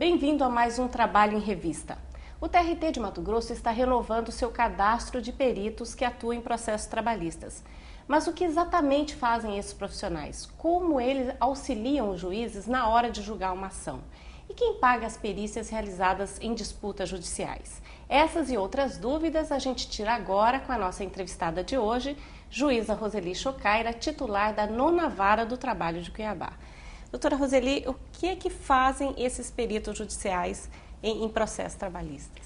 Bem-vindo a mais um Trabalho em Revista. O TRT de Mato Grosso está renovando seu cadastro de peritos que atuam em processos trabalhistas. Mas o que exatamente fazem esses profissionais? Como eles auxiliam os juízes na hora de julgar uma ação? E quem paga as perícias realizadas em disputas judiciais? Essas e outras dúvidas a gente tira agora com a nossa entrevistada de hoje, juíza Roseli Chocaira, titular da 9ª Vara do Trabalho de Cuiabá. Doutora Roseli, o que é que fazem esses peritos judiciais em processos trabalhistas?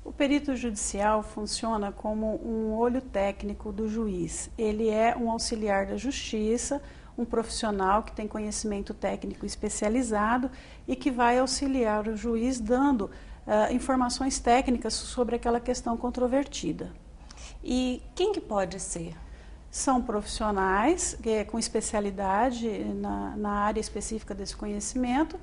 O perito judicial funciona como um olho técnico do juiz. Ele é um auxiliar da justiça, um profissional que tem conhecimento técnico especializado e que vai auxiliar o juiz dando informações técnicas sobre aquela questão controvertida. E quem que pode ser? São profissionais com especialidade na área específica desse conhecimento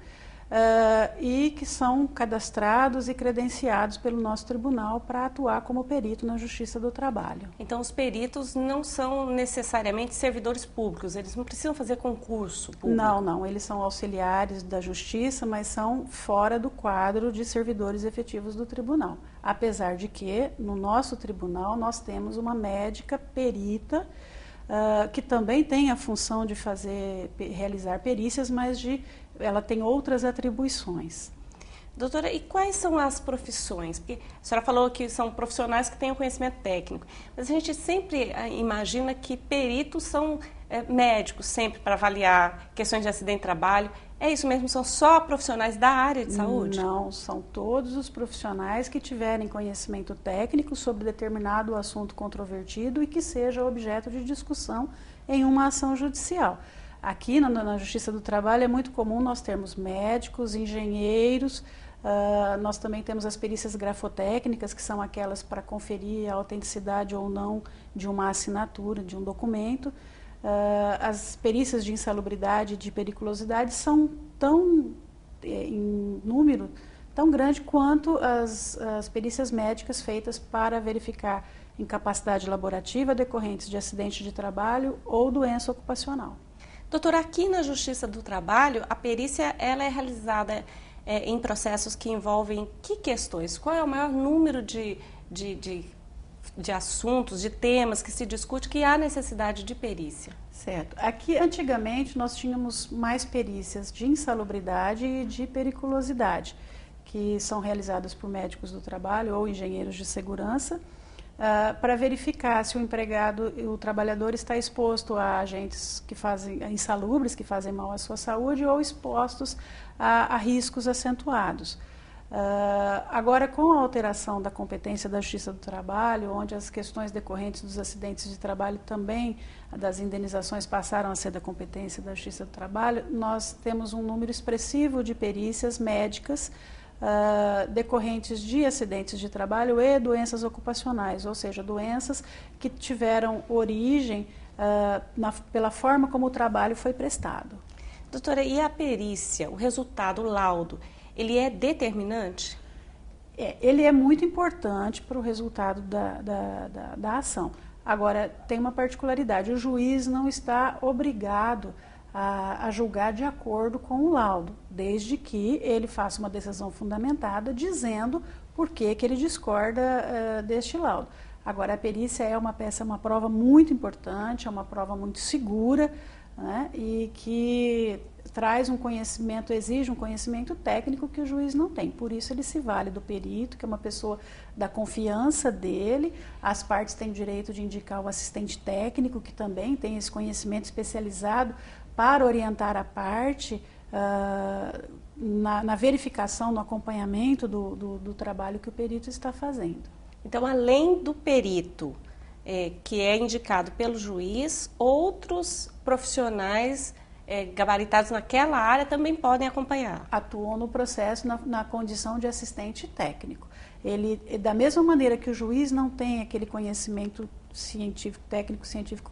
e que são cadastrados e credenciados pelo nosso tribunal para atuar como perito na Justiça do Trabalho. Então, os peritos não são necessariamente servidores públicos, eles não precisam fazer concurso público? Não, eles são auxiliares da Justiça, mas são fora do quadro de servidores efetivos do tribunal. Apesar de que, no nosso tribunal, nós temos uma médica perita, que também tem a função de realizar perícias, mas ela tem outras atribuições. Doutora, e quais são as profissões? Porque a senhora falou que são profissionais que têm o conhecimento técnico, mas a gente sempre imagina que peritos são médicos, sempre para avaliar questões de acidente de trabalho. É isso mesmo? São só profissionais da área de saúde? Não, são todos os profissionais que tiverem conhecimento técnico sobre determinado assunto controvertido e que seja objeto de discussão em uma ação judicial. Aqui na Justiça do Trabalho é muito comum nós termos médicos, engenheiros, nós também temos as perícias grafotécnicas, que são aquelas para conferir a autenticidade ou não de uma assinatura, de um documento. As perícias de insalubridade e de periculosidade são em número tão grande quanto as perícias médicas feitas para verificar incapacidade laborativa decorrentes de acidente de trabalho ou doença ocupacional. Doutora, aqui na Justiça do Trabalho, a perícia ela é realizada em processos que envolvem que questões? Qual é o maior número de assuntos, de temas que se discute que há necessidade de perícia? Certo. Aqui, antigamente, nós tínhamos mais perícias de insalubridade e de periculosidade, que são realizadas por médicos do trabalho ou engenheiros de segurança, para verificar se o empregado e o trabalhador está exposto a agentes insalubres, que fazem mal à sua saúde, ou expostos a riscos acentuados. Agora, com a alteração da competência da Justiça do Trabalho, onde as questões decorrentes dos acidentes de trabalho também, das indenizações, passaram a ser da competência da Justiça do Trabalho, nós temos um número expressivo de perícias médicas decorrentes de acidentes de trabalho e doenças ocupacionais, ou seja, doenças que tiveram origem pela forma como o trabalho foi prestado. Doutora, e a perícia, o resultado, o laudo, ele é determinante? Ele é muito importante para o resultado da ação. Agora, tem uma particularidade, o juiz não está obrigado a julgar de acordo com o laudo, desde que ele faça uma decisão fundamentada dizendo por que ele discorda deste laudo. Agora, a perícia é uma prova muito importante, é uma prova muito segura, né, e que exige um conhecimento técnico que o juiz não tem. Por isso ele se vale do perito, que é uma pessoa da confiança dele. As partes têm o direito de indicar o assistente técnico, que também tem esse conhecimento especializado para orientar a parte na verificação, no acompanhamento do trabalho que o perito está fazendo. Então, além do perito, que é indicado pelo juiz, outros profissionais gabaritados naquela área também podem acompanhar? Atuam no processo na condição de assistente técnico. Ele, da mesma maneira que o juiz não tem aquele conhecimento científico, técnico-científico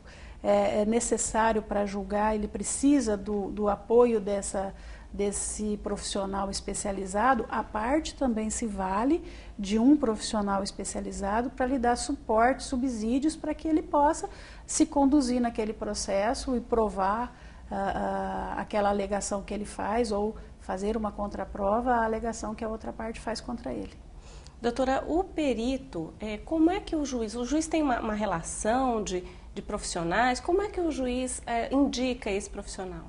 necessário para julgar, ele precisa do apoio desse profissional especializado, a parte também se vale de um profissional especializado para lhe dar suporte, subsídios, para que ele possa se conduzir naquele processo e provar aquela alegação que ele faz ou fazer uma contraprova à alegação que a outra parte faz contra ele. Doutora, o perito, como é que o juiz tem uma relação de profissionais, como é que o juiz indica esse profissional?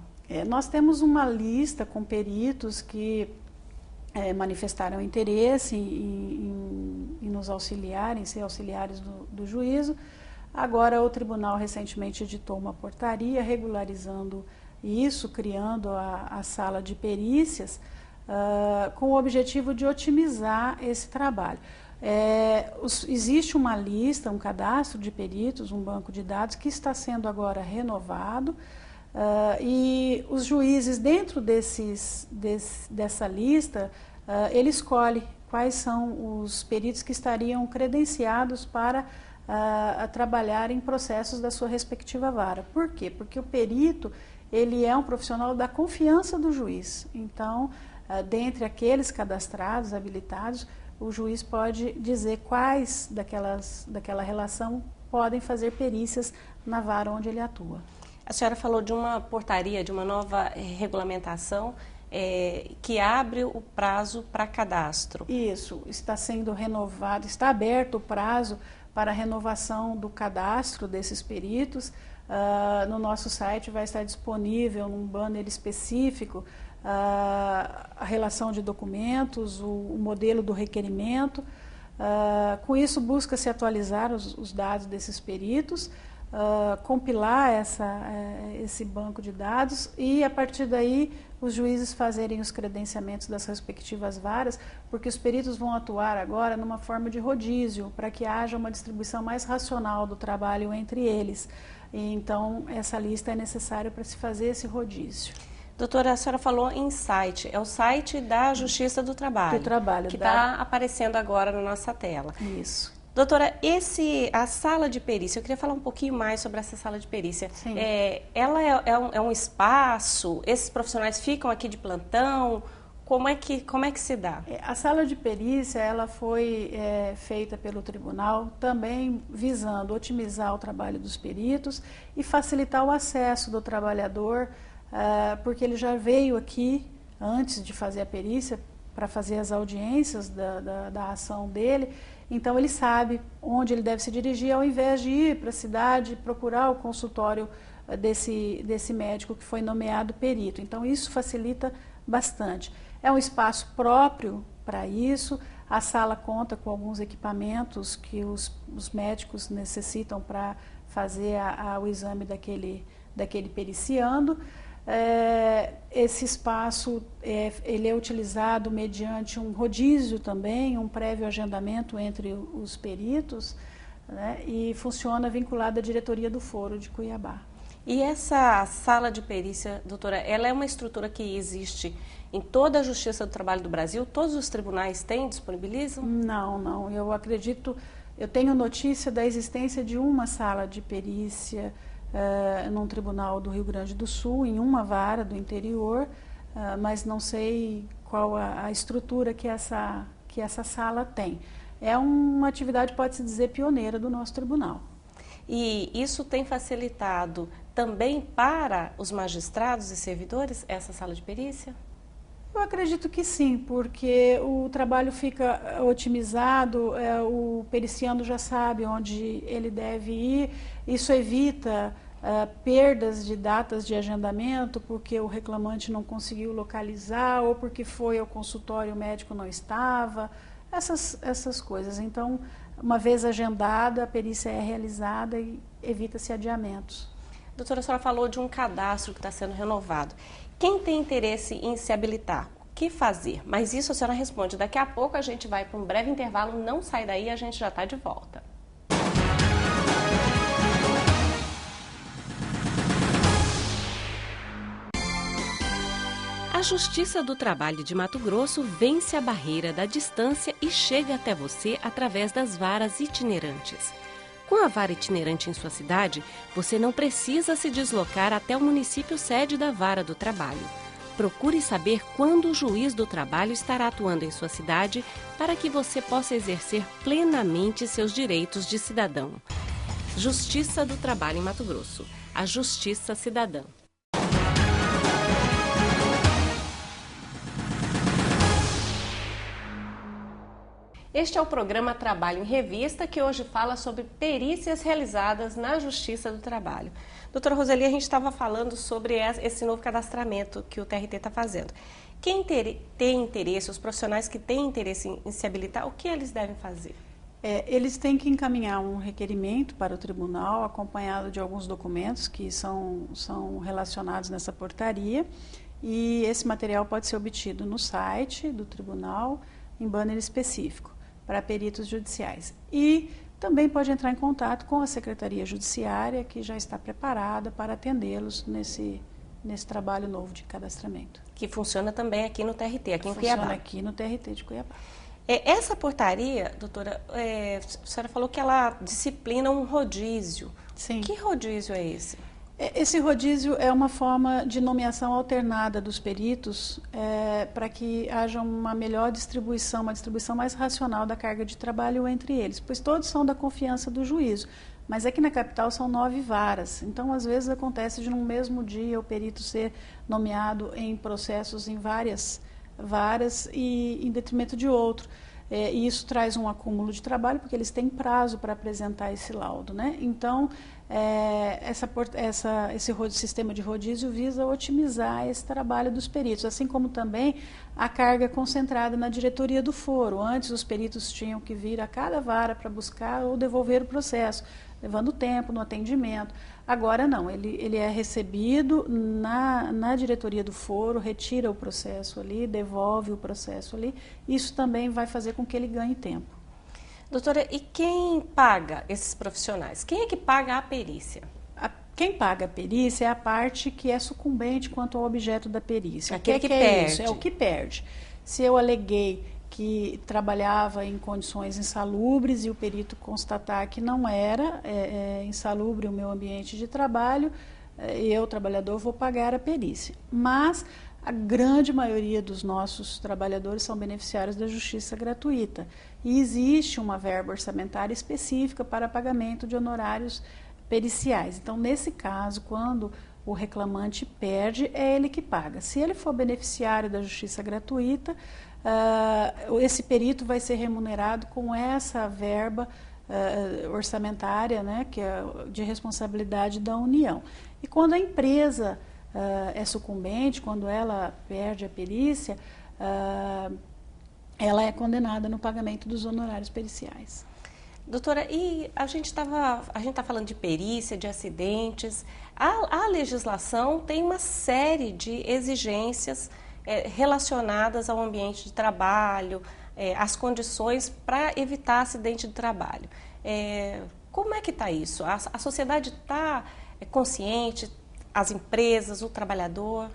Nós temos uma lista com peritos que manifestaram interesse em nos auxiliar, em ser auxiliares do juízo. Agora o tribunal recentemente editou uma portaria regularizando isso, criando a sala de perícias, com o objetivo de otimizar esse trabalho. Existe uma lista, um cadastro de peritos, um banco de dados que está sendo agora renovado, e os juízes dentro dessa lista, ele escolhe quais são os peritos que estariam credenciados para trabalhar em processos da sua respectiva vara. Por quê? Porque o perito, ele é um profissional da confiança do juiz. Então, dentre aqueles cadastrados, habilitados, o juiz pode dizer quais daquela relação podem fazer perícias na vara onde ele atua. A senhora falou de uma portaria, de uma nova regulamentação que abre o prazo para cadastro. Isso, está sendo renovado, está aberto o prazo para a renovação do cadastro desses peritos. No nosso site vai estar disponível num banner específico a relação de documentos, o modelo do requerimento. Com isso, busca-se atualizar os dados desses peritos, compilar esse banco de dados e, a partir daí, os juízes fazerem os credenciamentos das respectivas varas, porque os peritos vão atuar agora numa forma de rodízio, para que haja uma distribuição mais racional do trabalho entre eles. E, então, essa lista é necessária para se fazer esse rodízio. Doutora, a senhora falou em site, é o site da Justiça do Trabalho. Que está aparecendo agora na nossa tela. Isso. Doutora, a sala de perícia, eu queria falar um pouquinho mais sobre essa sala de perícia. Sim. Ela é um espaço, esses profissionais ficam aqui de plantão, como é que se dá? A sala de perícia, ela foi feita pelo tribunal também visando otimizar o trabalho dos peritos e facilitar o acesso do trabalhador, porque ele já veio aqui antes de fazer a perícia para fazer as audiências da ação dele. Então, ele sabe onde ele deve se dirigir, ao invés de ir para a cidade procurar o consultório desse médico que foi nomeado perito. Então, isso facilita bastante. É um espaço próprio para isso. A sala conta com alguns equipamentos que os médicos necessitam para fazer o exame daquele periciando. Esse espaço ele é utilizado mediante um rodízio também, um prévio agendamento entre os peritos, né, e funciona vinculado à diretoria do Foro de Cuiabá. E essa sala de perícia, doutora, ela é uma estrutura que existe em toda a Justiça do Trabalho do Brasil? Todos os tribunais disponibilizam? Não. Eu tenho notícia da existência de uma sala de perícia num tribunal do Rio Grande do Sul, em uma vara do interior, mas não sei qual a estrutura que essa sala tem. É uma atividade, pode-se dizer, pioneira do nosso tribunal. E isso tem facilitado também para os magistrados e servidores, essa sala de perícia? Eu acredito que sim, porque o trabalho fica otimizado, o periciando já sabe onde ele deve ir, isso evita perdas de datas de agendamento, porque o reclamante não conseguiu localizar, ou porque foi ao consultório e o médico não estava, essas coisas. Então, uma vez agendada, a perícia é realizada e evita-se adiamentos. Doutora, a senhora falou de um cadastro que está sendo renovado. Quem tem interesse em se habilitar, o que fazer? Mas isso a senhora responde. Daqui a pouco a gente vai para um breve intervalo, não sai daí, a gente já está de volta. A Justiça do Trabalho de Mato Grosso vence a barreira da distância e chega até você através das varas itinerantes. Com a vara itinerante em sua cidade, você não precisa se deslocar até o município sede da vara do trabalho. Procure saber quando o juiz do trabalho estará atuando em sua cidade para que você possa exercer plenamente seus direitos de cidadão. Justiça do Trabalho em Mato Grosso. A Justiça Cidadã. Este é o programa Trabalho em Revista, que hoje fala sobre perícias realizadas na Justiça do Trabalho. Doutora Roseli, a gente estava falando sobre esse novo cadastramento que o TRT está fazendo. Quem tem interesse, os profissionais que têm interesse em se habilitar, o que eles devem fazer? Eles têm que encaminhar um requerimento para o tribunal, acompanhado de alguns documentos que são relacionados nessa portaria, e esse material pode ser obtido no site do tribunal, em banner específico, para peritos judiciais. E também pode entrar em contato com a Secretaria Judiciária, que já está preparada para atendê-los nesse trabalho novo de cadastramento. Que funciona também aqui no TRT, aqui em Cuiabá. Funciona aqui no TRT de Cuiabá. Essa portaria, doutora, a senhora falou que ela disciplina um rodízio. Sim. Que rodízio é esse? Esse rodízio é uma forma de nomeação alternada dos peritos para que haja uma melhor distribuição, uma distribuição mais racional da carga de trabalho entre eles, pois todos são da confiança do juízo. Mas aqui na capital são 9 varas, então às vezes acontece de no mesmo dia o perito ser nomeado em processos em várias varas e em detrimento de outro. E isso traz um acúmulo de trabalho, porque eles têm prazo para apresentar esse laudo, né? Então, esse sistema de rodízio visa otimizar esse trabalho dos peritos, assim como também a carga concentrada na diretoria do foro. Antes, os peritos tinham que vir a cada vara para buscar ou devolver o processo, levando tempo no atendimento. Agora não, ele é recebido na diretoria do foro, retira o processo ali, devolve o processo ali. Isso também vai fazer com que ele ganhe tempo. Doutora, e quem paga esses profissionais? Quem é que paga a perícia? Quem paga a perícia é a parte que é sucumbente quanto ao objeto da perícia. Aquele que perde. É isso? É o que perde. Se eu aleguei que trabalhava em condições insalubres e o perito constatar que não era insalubre o meu ambiente de trabalho, eu, trabalhador, vou pagar a perícia. Mas a grande maioria dos nossos trabalhadores são beneficiários da justiça gratuita e existe uma verba orçamentária específica para pagamento de honorários periciais. Então, nesse caso, quando o reclamante perde, é ele que paga. Se ele for beneficiário da justiça gratuita, esse perito vai ser remunerado com essa verba orçamentária, né, que é de responsabilidade da União. E quando a empresa é sucumbente, quando ela perde a perícia, ela é condenada no pagamento dos honorários periciais. Doutora, e a gente está falando de perícia, de acidentes. A legislação tem uma série de exigências relacionadas ao ambiente de trabalho, às condições para evitar acidente de trabalho. Como é que está isso? A sociedade está consciente, as empresas, o trabalhador?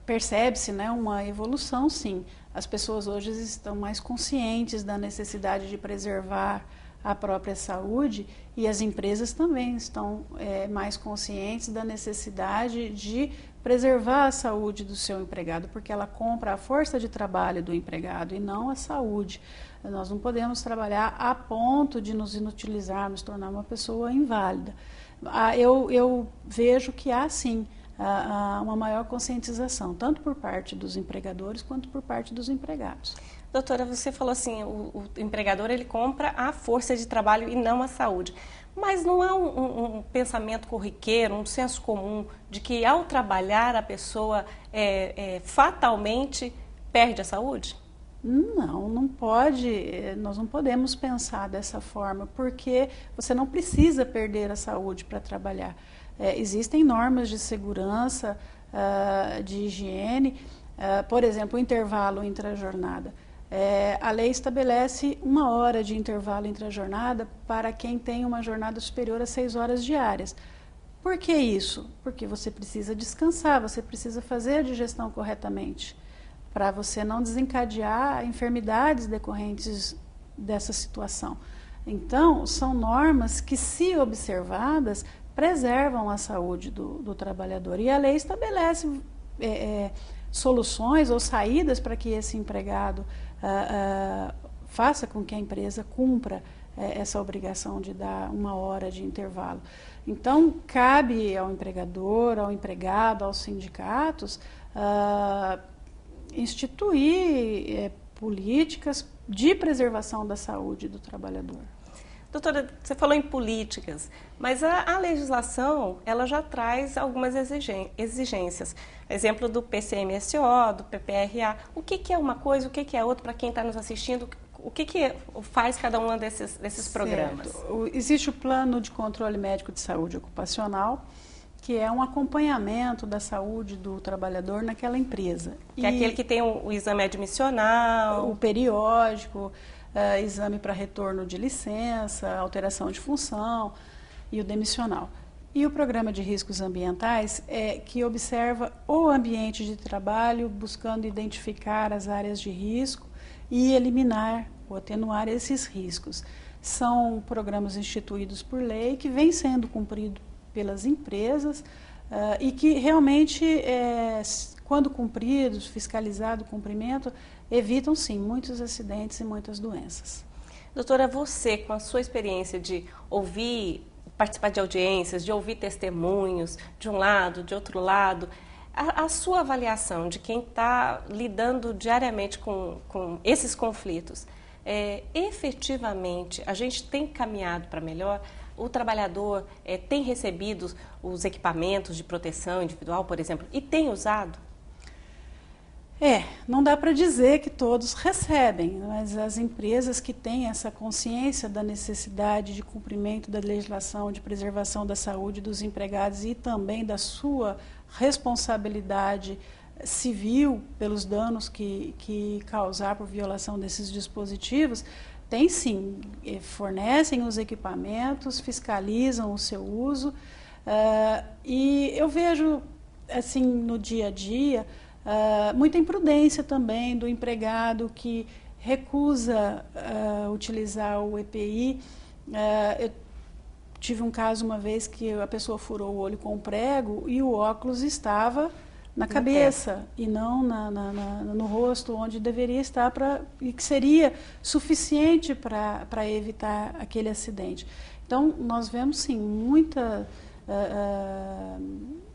Percebe-se, né, uma evolução, sim. As pessoas hoje estão mais conscientes da necessidade de preservar a própria saúde e as empresas também estão mais conscientes da necessidade de preservar a saúde do seu empregado, porque ela compra a força de trabalho do empregado e não a saúde. Nós não podemos trabalhar a ponto de nos inutilizar, nos tornar uma pessoa inválida. Eu vejo que há, sim, uma maior conscientização, tanto por parte dos empregadores quanto por parte dos empregados. Doutora, você falou assim, o empregador ele compra a força de trabalho e não a saúde. Mas não há um pensamento corriqueiro, um senso comum de que ao trabalhar a pessoa fatalmente perde a saúde? Não pode, nós não podemos pensar dessa forma, porque você não precisa perder a saúde para trabalhar. Existem normas de segurança, de higiene, por exemplo, o intervalo intra-jornada. A lei estabelece 1 hora de intervalo intra-jornada para quem tem uma jornada superior a 6 horas diárias. Por que isso? Porque você precisa descansar, você precisa fazer a digestão corretamente, para você não desencadear enfermidades decorrentes dessa situação. Então, são normas que, se observadas, preservam a saúde do trabalhador. E a lei estabelece soluções ou saídas para que esse empregado faça com que a empresa cumpra essa obrigação de dar 1 hora de intervalo. Então, cabe ao empregador, ao empregado, aos sindicatos, instituir políticas de preservação da saúde do trabalhador. Doutora, você falou em políticas, mas a legislação ela já traz algumas exigências. Exemplo do PCMSO, do PPRA. O que é uma coisa, o que é outra para quem está nos assistindo? O que faz cada um desses programas? Existe o Plano de Controle Médico de Saúde Ocupacional, que é um acompanhamento da saúde do trabalhador naquela empresa. Que é aquele que tem o exame admissional. O periódico, exame para retorno de licença, alteração de função e o demissional. E o programa de riscos ambientais que observa o ambiente de trabalho, buscando identificar as áreas de risco e eliminar ou atenuar esses riscos. São programas instituídos por lei que vêm sendo cumpridos pelas empresas e que realmente, quando cumpridos, fiscalizado o cumprimento, evitam sim muitos acidentes e muitas doenças. Doutora, você com a sua experiência de ouvir, participar de audiências, de ouvir testemunhos de um lado, de outro lado, a sua avaliação de quem está lidando diariamente com esses conflitos, efetivamente a gente tem caminhado para melhor? O trabalhador tem recebido os equipamentos de proteção individual, por exemplo, e tem usado? Não dá para dizer que todos recebem, mas as empresas que têm essa consciência da necessidade de cumprimento da legislação de preservação da saúde dos empregados e também da sua responsabilidade civil pelos danos que causar por violação desses dispositivos, tem sim, fornecem os equipamentos, fiscalizam o seu uso, e eu vejo assim no dia a dia muita imprudência também do empregado que recusa utilizar o EPI. Eu tive um caso uma vez que a pessoa furou o olho com um prego e o óculos estava na cabeça e não no rosto, onde deveria estar e que seria suficiente para evitar aquele acidente. Então, nós vemos sim muita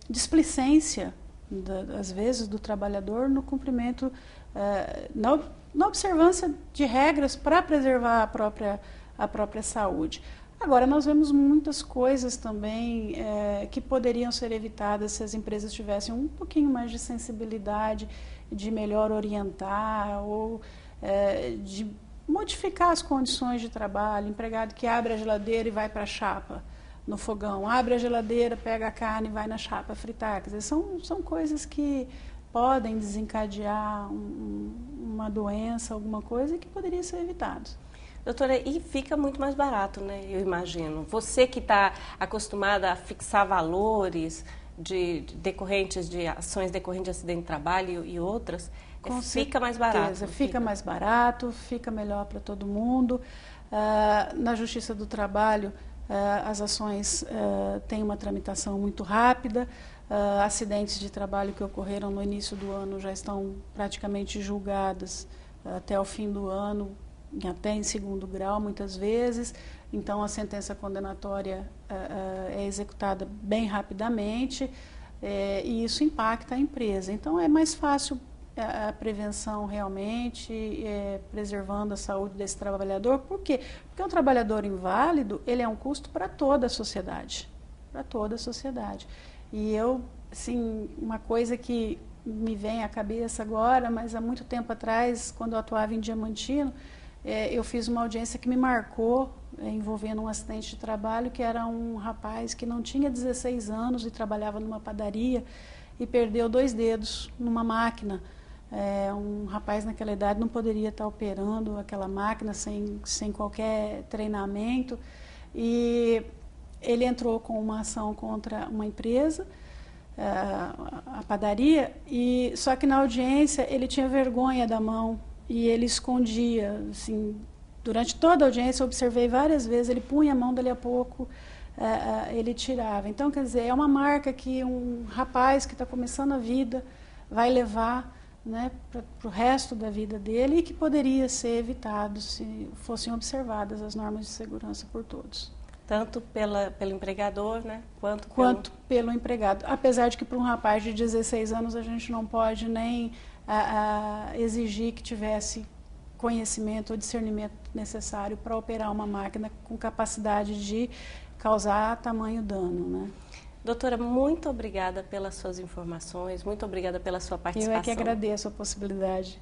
displicência às vezes do trabalhador no cumprimento, na observância de regras para preservar a própria saúde. Agora, nós vemos muitas coisas também que poderiam ser evitadas se as empresas tivessem um pouquinho mais de sensibilidade, de melhor orientar ou de modificar as condições de trabalho. Empregado que abre a geladeira e vai para a chapa no fogão, abre a geladeira, pega a carne e vai na chapa fritar. Quer dizer, são coisas que podem desencadear uma doença, alguma coisa que poderia ser evitado. Doutora, e fica muito mais barato, né? Eu imagino. Você que está acostumada a fixar valores decorrentes de ações decorrentes de acidente de trabalho e outras, fica mais barato. Fica mais barato, fica melhor para todo mundo. Na Justiça do Trabalho, as ações têm uma tramitação muito rápida. Acidentes de trabalho que ocorreram no início do ano já estão praticamente julgados até o fim do ano, até em segundo grau, muitas vezes. Então, a sentença condenatória é executada bem rapidamente e isso impacta a empresa. Então, é mais fácil a prevenção realmente, preservando a saúde desse trabalhador. Por quê? Porque um trabalhador inválido, ele é um custo para toda a sociedade. Para toda a sociedade. E eu, assim, uma coisa que me vem à cabeça agora, mas há muito tempo atrás, quando eu atuava em Diamantino, eu fiz uma audiência que me marcou, envolvendo um acidente de trabalho, que era um rapaz que não tinha 16 anos e trabalhava numa padaria e perdeu 2 dedos numa máquina. Um rapaz naquela idade não poderia estar operando aquela máquina sem qualquer treinamento. E ele entrou com uma ação contra uma empresa, a padaria, só que na audiência ele tinha vergonha da mão e ele escondia, assim, durante toda a audiência eu observei várias vezes, ele punha a mão, dali a pouco ele tirava. Então, quer dizer, é uma marca que um rapaz que está começando a vida vai levar, né, para o resto da vida dele e que poderia ser evitado se fossem observadas as normas de segurança por todos. Tanto pelo empregador, né, quanto pelo empregado. Apesar de que para um rapaz de 16 anos a gente não pode nem exigir que tivesse conhecimento ou discernimento necessário para operar uma máquina com capacidade de causar tamanho dano, né? Doutora, muito obrigada pelas suas informações, muito obrigada pela sua participação. Eu é que agradeço a possibilidade.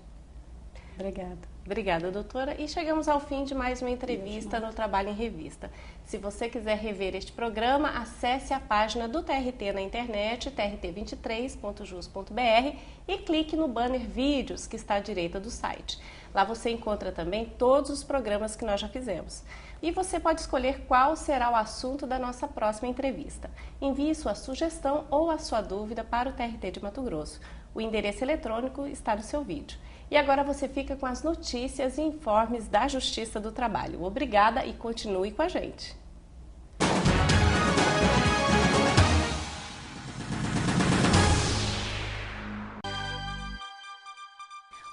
Obrigada. Obrigada, doutora. E chegamos ao fim de mais uma entrevista no Trabalho em Revista. Se você quiser rever este programa, acesse a página do TRT na internet, trt23.jus.br, e clique no banner Vídeos, que está à direita do site. Lá você encontra também todos os programas que nós já fizemos. E você pode escolher qual será o assunto da nossa próxima entrevista. Envie sua sugestão ou a sua dúvida para o TRT de Mato Grosso. O endereço eletrônico está no seu vídeo. E agora você fica com as notícias e informes da Justiça do Trabalho. Obrigada e continue com a gente.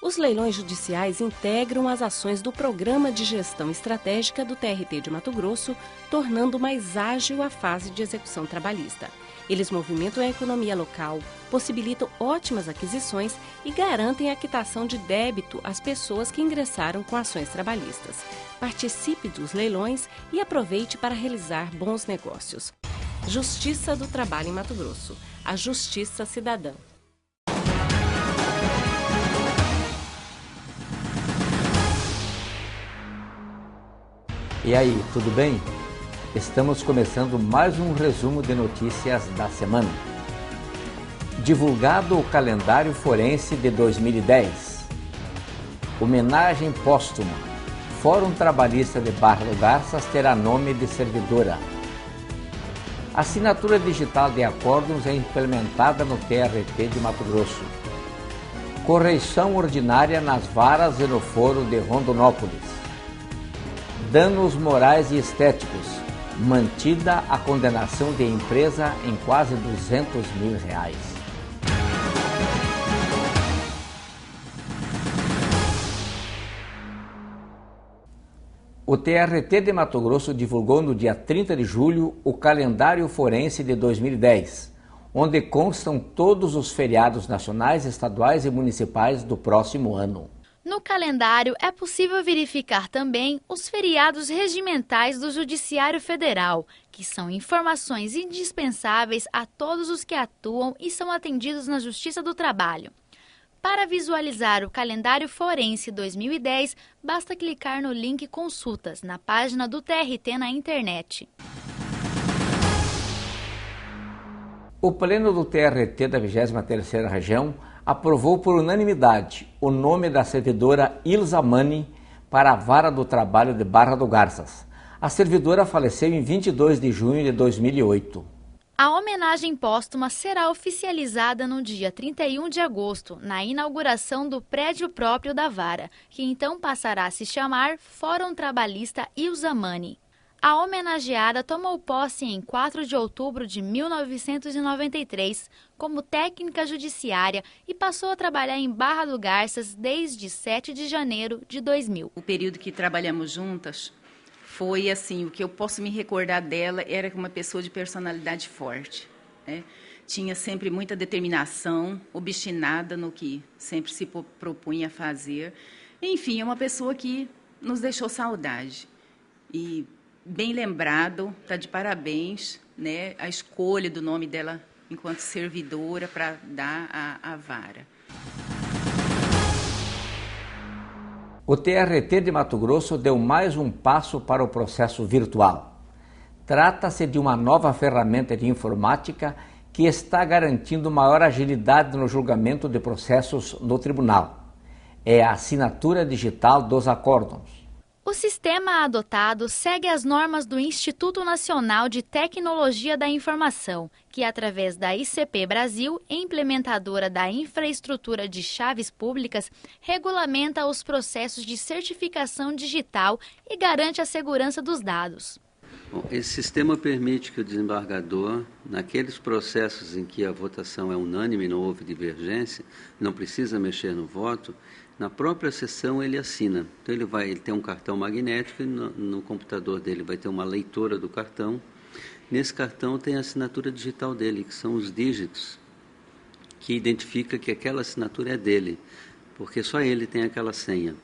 Os leilões judiciais integram as ações do Programa de Gestão Estratégica do TRT de Mato Grosso, tornando mais ágil a fase de execução trabalhista. Eles movimentam a economia local, possibilitam ótimas aquisições e garantem a quitação de débito às pessoas que ingressaram com ações trabalhistas. Participe dos leilões e aproveite para realizar bons negócios. Justiça do Trabalho em Mato Grosso. A Justiça Cidadã. E aí, tudo bem? Estamos começando mais um resumo de notícias da semana. Divulgado o calendário forense de 2010. Homenagem póstuma. Fórum Trabalhista de Barra do Garças terá nome de servidora. Assinatura digital de acórdãos é implementada no TRT de Mato Grosso. Correição ordinária nas varas e no foro de Rondonópolis. Danos morais e estéticos. Mantida a condenação de empresa em quase R$200 mil. O TRT de Mato Grosso divulgou no dia 30 de julho o calendário forense de 2010, onde constam todos os feriados nacionais, estaduais e municipais do próximo ano. No calendário é possível verificar também os feriados regimentais do Judiciário Federal, que são informações indispensáveis a todos os que atuam e são atendidos na Justiça do Trabalho. Para visualizar o calendário forense 2010, basta clicar no link Consultas, na página do TRT na internet. O Pleno do TRT da 23ª Região aprovou por unanimidade o nome da servidora Ilza Mani para a Vara do Trabalho de Barra do Garças. A servidora faleceu em 22 de junho de 2008. A homenagem póstuma será oficializada no dia 31 de agosto, na inauguração do prédio próprio da Vara, que então passará a se chamar Fórum Trabalhista Ilza Mani. A homenageada tomou posse em 4 de outubro de 1993 como técnica judiciária e passou a trabalhar em Barra do Garças desde 7 de janeiro de 2000. O período que trabalhamos juntas foi assim, o que eu posso me recordar dela era uma pessoa de personalidade forte, né? Tinha sempre muita determinação, obstinada no que sempre se propunha a fazer. Enfim, é uma pessoa que nos deixou saudade. E bem lembrado, está de parabéns, né, a escolha do nome dela enquanto servidora para dar à vara. O TRT de Mato Grosso deu mais um passo para o processo virtual. Trata-se de uma nova ferramenta de informática que está garantindo maior agilidade no julgamento de processos no tribunal. É a assinatura digital dos acórdãos. O sistema adotado segue as normas do Instituto Nacional de Tecnologia da Informação, que, através da ICP Brasil, implementadora da infraestrutura de chaves públicas, regulamenta os processos de certificação digital e garante a segurança dos dados. Bom, esse sistema permite que o desembargador, naqueles processos em que a votação é unânime, não houve divergência, não precisa mexer no voto, na própria sessão ele assina. Então ele tem um cartão magnético e no computador dele vai ter uma leitora do cartão. Nesse cartão tem a assinatura digital dele, que são os dígitos que identifica que aquela assinatura é dele, porque só ele tem aquela senha.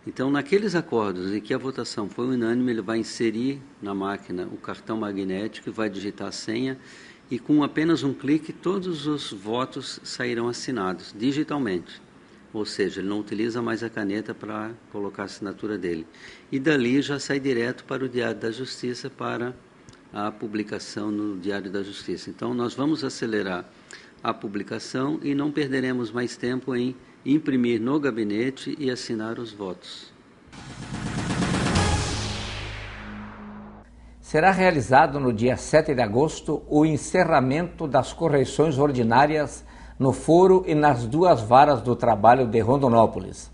Então, naqueles acordos em que a votação foi unânime, ele vai inserir na máquina o cartão magnético e vai digitar a senha, e com apenas um clique todos os votos sairão assinados digitalmente. Ou seja, ele não utiliza mais a caneta para colocar a assinatura dele. E dali já sai direto para o Diário da Justiça, para a publicação no Diário da Justiça. Então, nós vamos acelerar a publicação e não perderemos mais tempo em imprimir no gabinete e assinar os votos. Será realizado no dia 7 de agosto o encerramento das correições ordinárias no foro e nas 2 varas do trabalho de Rondonópolis.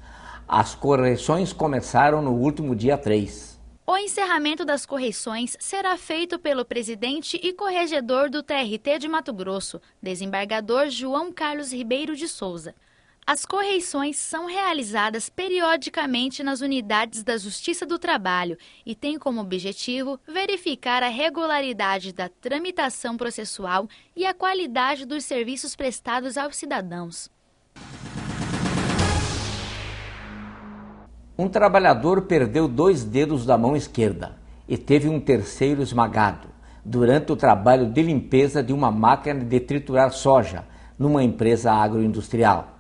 As correições começaram no último dia 3. O encerramento das correições será feito pelo presidente e corregedor do TRT de Mato Grosso, desembargador João Carlos Ribeiro de Souza. As correições são realizadas periodicamente nas unidades da Justiça do Trabalho e têm como objetivo verificar a regularidade da tramitação processual e a qualidade dos serviços prestados aos cidadãos. Um trabalhador perdeu 2 dedos da mão esquerda e teve um terceiro esmagado durante o trabalho de limpeza de uma máquina de triturar soja numa empresa agroindustrial.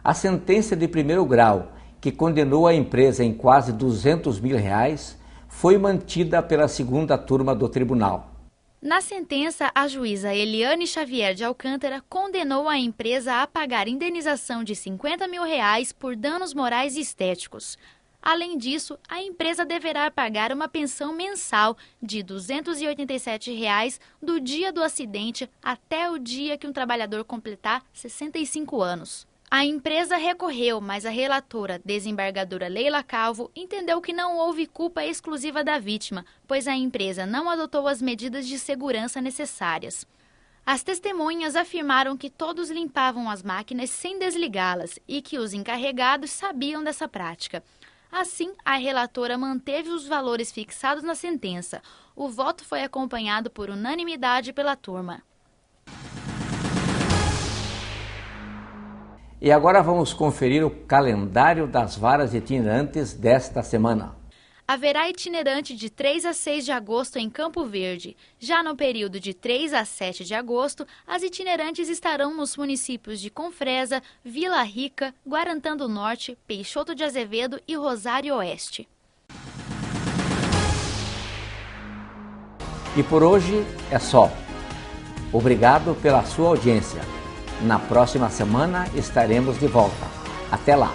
A sentença de 1º grau, que condenou a empresa em quase R$200 mil, foi mantida pela 2ª turma do tribunal. Na sentença, a juíza Eliane Xavier de Alcântara condenou a empresa a pagar indenização de R$50 mil por danos morais e estéticos. Além disso, a empresa deverá pagar uma pensão mensal de R$ 287 do dia do acidente até o dia que um trabalhador completar 65 anos. A empresa recorreu, mas a relatora, desembargadora Leila Calvo, entendeu que não houve culpa exclusiva da vítima, pois a empresa não adotou as medidas de segurança necessárias. As testemunhas afirmaram que todos limpavam as máquinas sem desligá-las e que os encarregados sabiam dessa prática. Assim, a relatora manteve os valores fixados na sentença. O voto foi acompanhado por unanimidade pela turma. E agora vamos conferir o calendário das varas itinerantes desta semana. Haverá itinerante de 3 a 6 de agosto em Campo Verde. Já no período de 3 a 7 de agosto, as itinerantes estarão nos municípios de Confresa, Vila Rica, Guarantã do Norte, Peixoto de Azevedo e Rosário Oeste. E por hoje é só. Obrigado pela sua audiência. Na próxima semana estaremos de volta. Até lá!